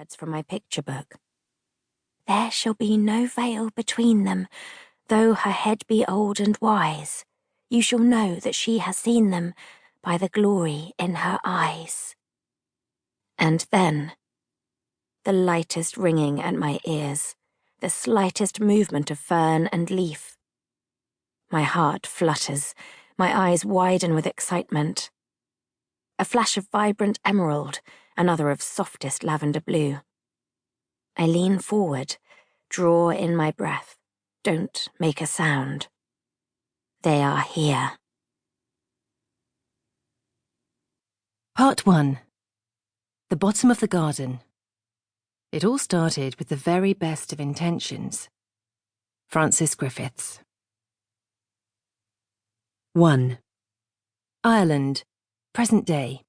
words from my picture book. There shall be no veil between them, though her head be old and wise. You shall know that she has seen them by the glory in her eyes. And then, the lightest ringing at my ears, the slightest movement of fern and leaf. My heart flutters, my eyes widen with excitement. A flash of vibrant emerald, another of softest lavender blue. I lean forward, draw in my breath, don't make a sound. They are here. Part 1. The Bottom of the Garden. It all started with the very best of intentions. Francis Griffiths. 1. Ireland, present day.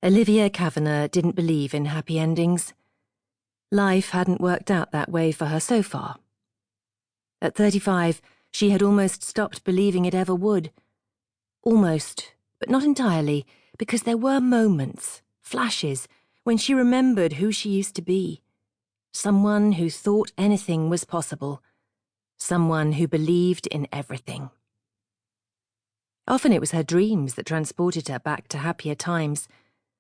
Olivia Kavanagh didn't believe in happy endings. Life hadn't worked out that way for her so far. At 35, she had almost stopped believing it ever would. Almost, but not entirely, because there were moments, flashes, when she remembered who she used to be. Someone who thought anything was possible. Someone who believed in everything. Often it was her dreams that transported her back to happier times,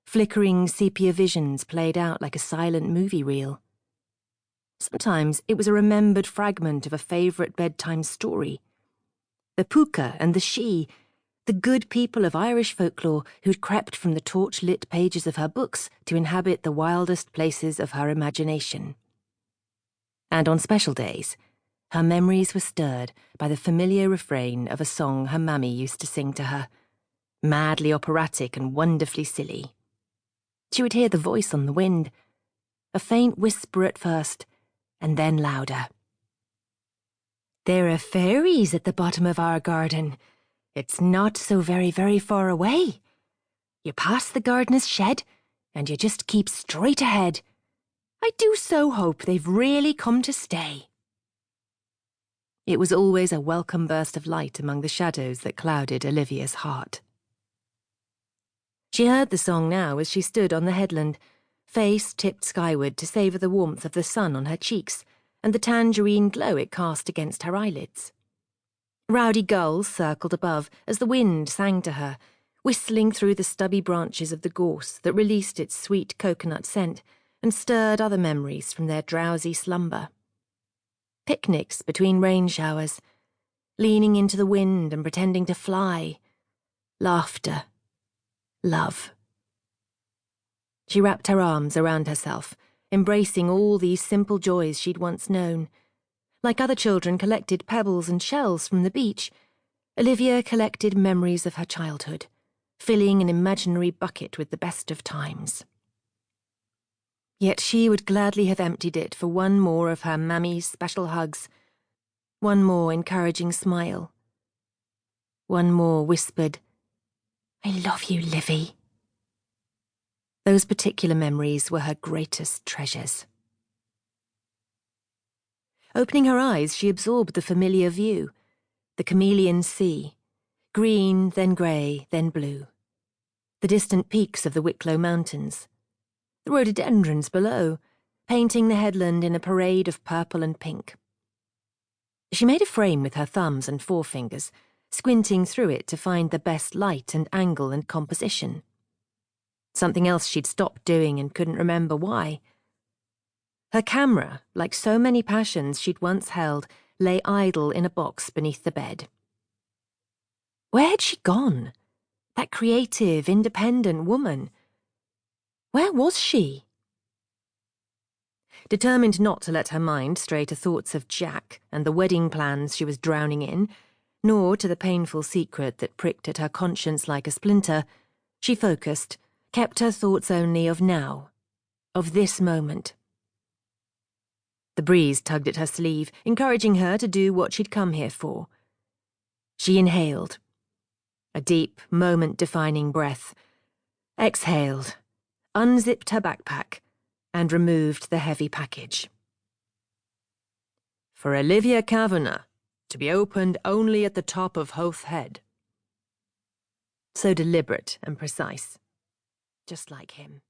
flickering sepia visions played out like a silent movie reel. Sometimes it was a remembered fragment of a favourite bedtime story. The puka and the she, the good people of Irish folklore who'd crept from the torch-lit pages of her books to inhabit the wildest places of her imagination. And on special days, her memories were stirred by the familiar refrain of a song her mammy used to sing to her, madly operatic and wonderfully silly. She would hear the voice on the wind, a faint whisper at first, and then louder. "There are fairies at the bottom of our garden. It's not so very, very far away. You pass the gardener's shed, and you just keep straight ahead. I do so hope they've really come to stay." It was always a welcome burst of light among the shadows that clouded Olivia's heart. She heard the song now as she stood on the headland, face tipped skyward to savour the warmth of the sun on her cheeks and the tangerine glow it cast against her eyelids. Rowdy gulls circled above as the wind sang to her, whistling through the stubby branches of the gorse that released its sweet coconut scent and stirred other memories from their drowsy slumber. Picnics between rain showers, leaning into the wind and pretending to fly, laughter, love. She wrapped her arms around herself, embracing all these simple joys she'd once known. Like other children collected pebbles and shells from the beach, Olivia collected memories of her childhood, filling an imaginary bucket with the best of times. Yet she would gladly have emptied it for one more of her mammy's special hugs, one more encouraging smile, one more whispered, "I love you, Livy." Those particular memories were her greatest treasures. Opening her eyes, she absorbed the familiar view, the chameleon sea, green, then grey, then blue, the distant peaks of the Wicklow Mountains, the rhododendrons below, painting the headland in a parade of purple and pink. She made a frame with her thumbs and forefingers, squinting through it to find the best light and angle and composition. Something else she'd stopped doing and couldn't remember why. Her camera, like so many passions she'd once held, lay idle in a box beneath the bed. Where had she gone? That creative, independent woman. Where was she? Determined not to let her mind stray to thoughts of Jack and the wedding plans she was drowning in, nor to the painful secret that pricked at her conscience like a splinter, she focused, kept her thoughts only of now, of this moment. The breeze tugged at her sleeve, encouraging her to do what she'd come here for. She inhaled, a deep, moment-defining breath, exhaled, unzipped her backpack, and removed the heavy package. "For Olivia Kavanagh, to be opened only at the top of Howth Head." So deliberate and precise, just like him.